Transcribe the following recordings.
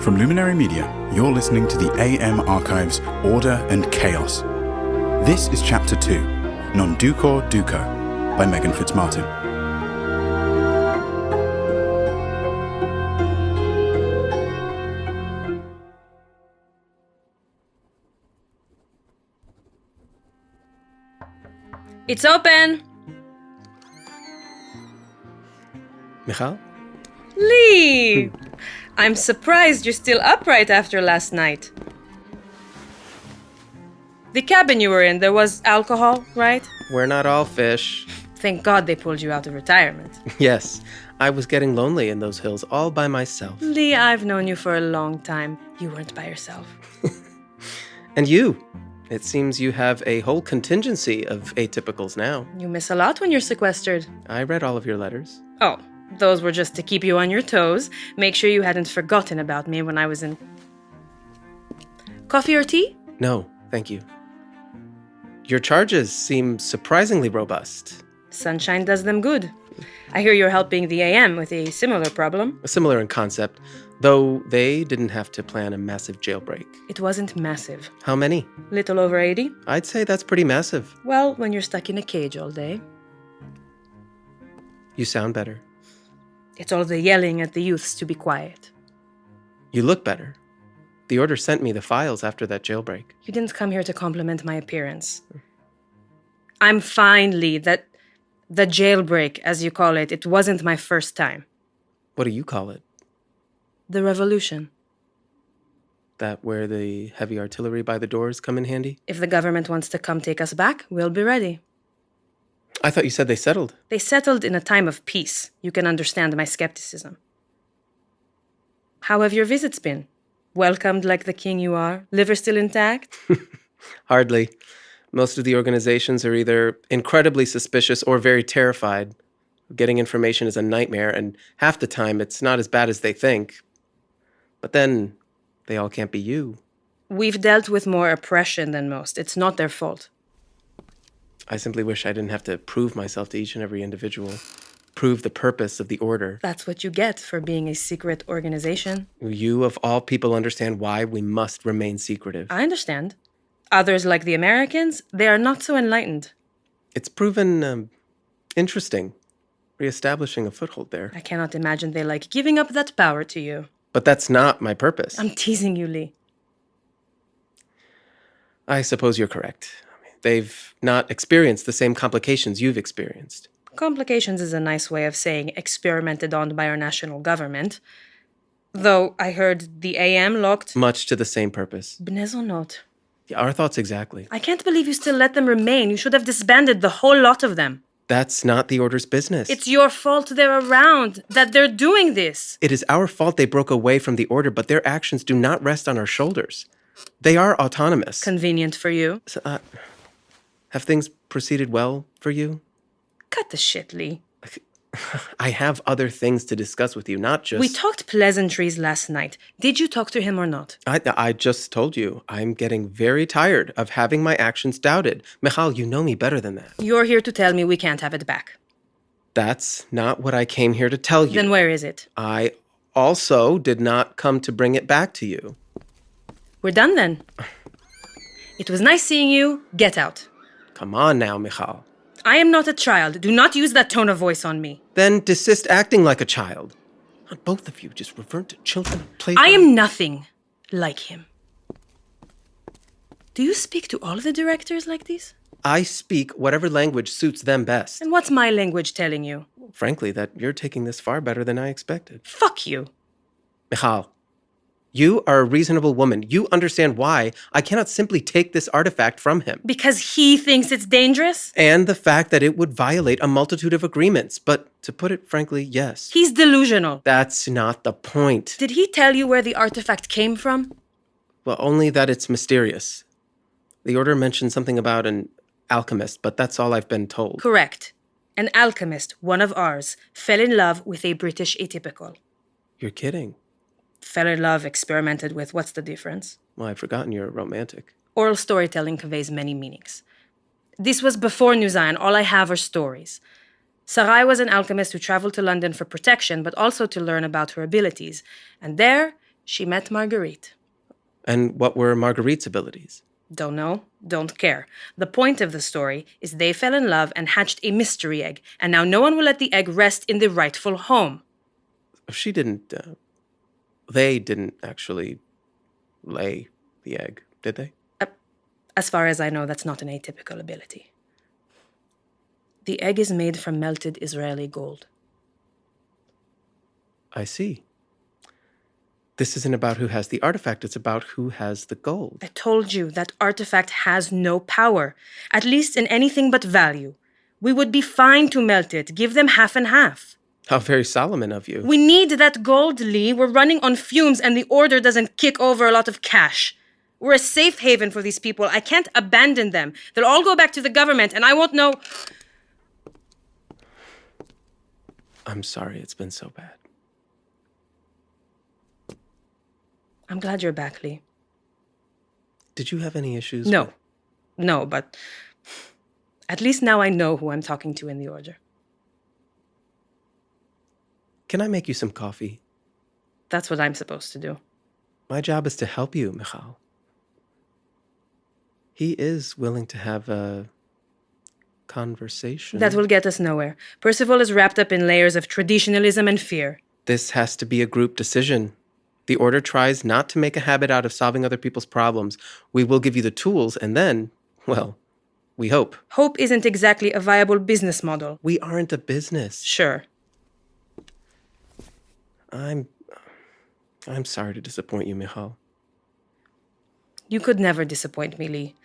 From Luminary Media, you're listening to the AM Archives Order and Chaos. This is Chapter 2, Non Ducor Duco, by Megan Fitzmartin. It's open! Michal? Lee! I'm surprised you're still upright after last night. The cabin you were in, there was alcohol, right? We're not all fish. Thank God they pulled you out of retirement. Yes, I was getting lonely in those hills all by myself. Lee, I've known you for a long time. You weren't by yourself. And you. It seems you have a whole contingency of atypicals now. You miss a lot when you're sequestered. I read all of your letters. Oh, those were just to keep you on your toes. Make sure you hadn't forgotten about me when I was in... Coffee or tea? No, thank you. Your charges seem surprisingly robust. Sunshine does them good. I hear you're helping the AM with a similar problem. Similar in concept, though they didn't have to plan a massive jailbreak. It wasn't massive. How many? Little over 80. I'd say that's pretty massive. Well, when you're stuck in a cage all day. You sound better. It's all the yelling at the youths to be quiet. You look better. The order sent me the files after that jailbreak. You didn't come here to compliment my appearance. I'm fine, Lee. The jailbreak, as you call it, it wasn't my first time. What do you call it? The revolution. That where the heavy artillery by the doors come in handy? If the government wants to come take us back, we'll be ready. I thought you said they settled. They settled in a time of peace. You can understand my skepticism. How have your visits been? Welcomed like the king you are? Liver still intact? Hardly. Most of the organizations are either incredibly suspicious or very terrified. Getting information is a nightmare, and half the time it's not as bad as they think. But then, they all can't be you. We've dealt with more oppression than most. It's not their fault. I simply wish I didn't have to prove myself to each and every individual. Prove the purpose of the order. That's what you get for being a secret organization. You, of all people, understand why we must remain secretive. I understand. Others, like the Americans, they are not so enlightened. It's proven interesting, reestablishing a foothold there. I cannot imagine they like giving up that power to you. But that's not my purpose. I'm teasing you, Lee. I suppose you're correct. They've not experienced the same complications you've experienced. Complications is a nice way of saying experimented on by our national government. Though I heard the AM locked... Much to the same purpose. Bnezonot. Yeah, our thoughts exactly. I can't believe you still let them remain. You should have disbanded the whole lot of them. That's not the order's business. It's your fault they're around, that they're doing this. It is our fault they broke away from the order, but their actions do not rest on our shoulders. They are autonomous. Convenient for you. So, have things proceeded well for you? Cut the shit, Lee. I have other things to discuss with you, not just... We talked pleasantries last night. Did you talk to him or not? I just told you, I'm getting very tired of having my actions doubted. Michal, you know me better than that. You're here to tell me we can't have it back. That's not what I came here to tell you. Then where is it? I also did not come to bring it back to you. We're done then. It was nice seeing you. Get out. Come on now, Michal. I am not a child. Do not use that tone of voice on me. Then desist acting like a child. Not both of you just revert to children. I am nothing like him. Do you speak to all of the directors like this? I speak whatever language suits them best. And what's my language telling you? Frankly, that you're taking this far better than I expected. Fuck you. Michal, you are a reasonable woman. You understand why I cannot simply take this artifact from him. Because he thinks it's dangerous? And the fact that it would violate a multitude of agreements. But to put it frankly, yes. He's delusional. That's not the point. Did he tell you where the artifact came from? Well, only that it's mysterious. The order mentioned something about an alchemist, but that's all I've been told. Correct. An alchemist, one of ours, fell in love with a British atypical. You're kidding. Fell in love, experimented with. What's the difference? Well, I've forgotten you're romantic. Oral storytelling conveys many meanings. This was before New Zion. All I have are stories. Sarai was an alchemist who traveled to London for protection, but also to learn about her abilities. And there, She met Marguerite. And what were Marguerite's abilities? Don't know, don't care. The point of the story is they fell in love and hatched a mystery egg, and now no one will let the egg rest in the rightful home. She didn't... they didn't actually lay the egg, did they? As far as I know, that's not an atypical ability. The egg is made from melted Israeli gold. I see. This isn't about who has the artifact, it's about who has the gold. I told you that artifact has no power, at least in anything but value. We would be fine to melt it, give them half and half. How very Solomon of you. We need that gold, Lee. We're running on fumes and the order doesn't kick over a lot of cash. We're a safe haven for these people. I can't abandon them. They'll all go back to the government and I won't know... I'm sorry it's been so bad. I'm glad you're back, Lee. Did you have any issues? No, but at least now I know who I'm talking to in the order. Can I make you some coffee? That's what I'm supposed to do. My job is to help you, Michal. He is willing to have a conversation. That will get us nowhere. Percival is wrapped up in layers of traditionalism and fear. This has to be a group decision. The order tries not to make a habit out of solving other people's problems. We will give you the tools, and then, well, we hope. Hope isn't exactly a viable business model. We aren't a business. Sure. I'm sorry to disappoint you, Michal. You could never disappoint me, Lee.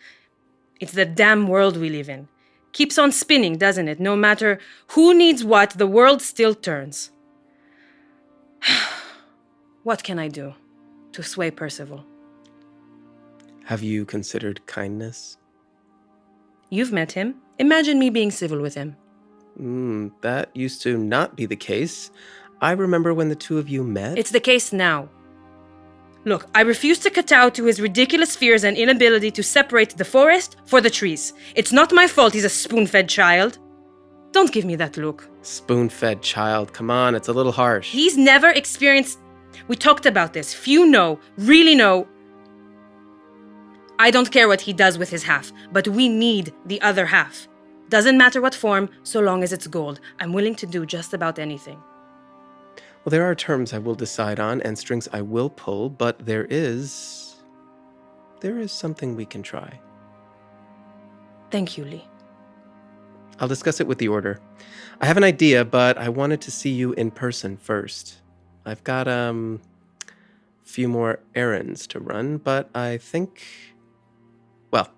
It's the damn world we live in. Keeps on spinning, doesn't it? No matter who needs what, the world still turns. What can I do to sway Percival? Have you considered kindness? You've met him. Imagine me being civil with him. That used to not be the case. I remember when the two of you met. It's the case now. Look, I refuse to kowtow to his ridiculous fears and inability to separate the forest for the trees. It's not my fault he's a spoon-fed child. Don't give me that look. Spoon-fed child. Come on, it's a little harsh. He's never experienced... We talked about this. Few know, really know. I don't care what he does with his half, but we need the other half. Doesn't matter what form, so long as it's gold. I'm willing to do just about anything. Well, there are terms I will decide on and strings I will pull, but there is something we can try. Thank you, Lee. I'll discuss it with the order. I have an idea, but I wanted to see you in person first. I've got a few more errands to run, but I think, well,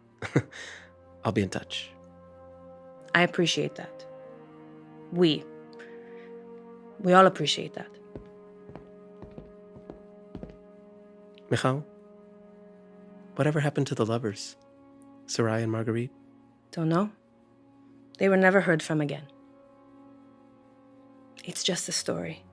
I'll be in touch. I appreciate that. We all appreciate that. Michal, whatever happened to the lovers? Sarai and Marguerite? Don't know. They were never heard from again. It's just a story.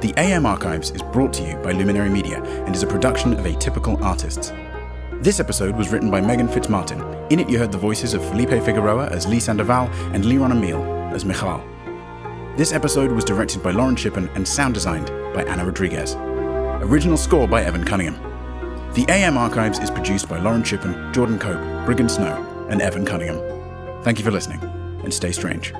The AM Archives is brought to you by Luminary Media and is a production of Atypical Artists. This episode was written by Megan Fitzmartin. In it you heard the voices of Felipe Figueroa as Lee Sandoval and Liron Emil as Michal. This episode was directed by Lauren Shippen and sound designed by Anna Rodriguez. Original score by Evan Cunningham. The AM Archives is produced by Lauren Shippen, Jordan Cope, Brigham Snow and Evan Cunningham. Thank you for listening and stay strange.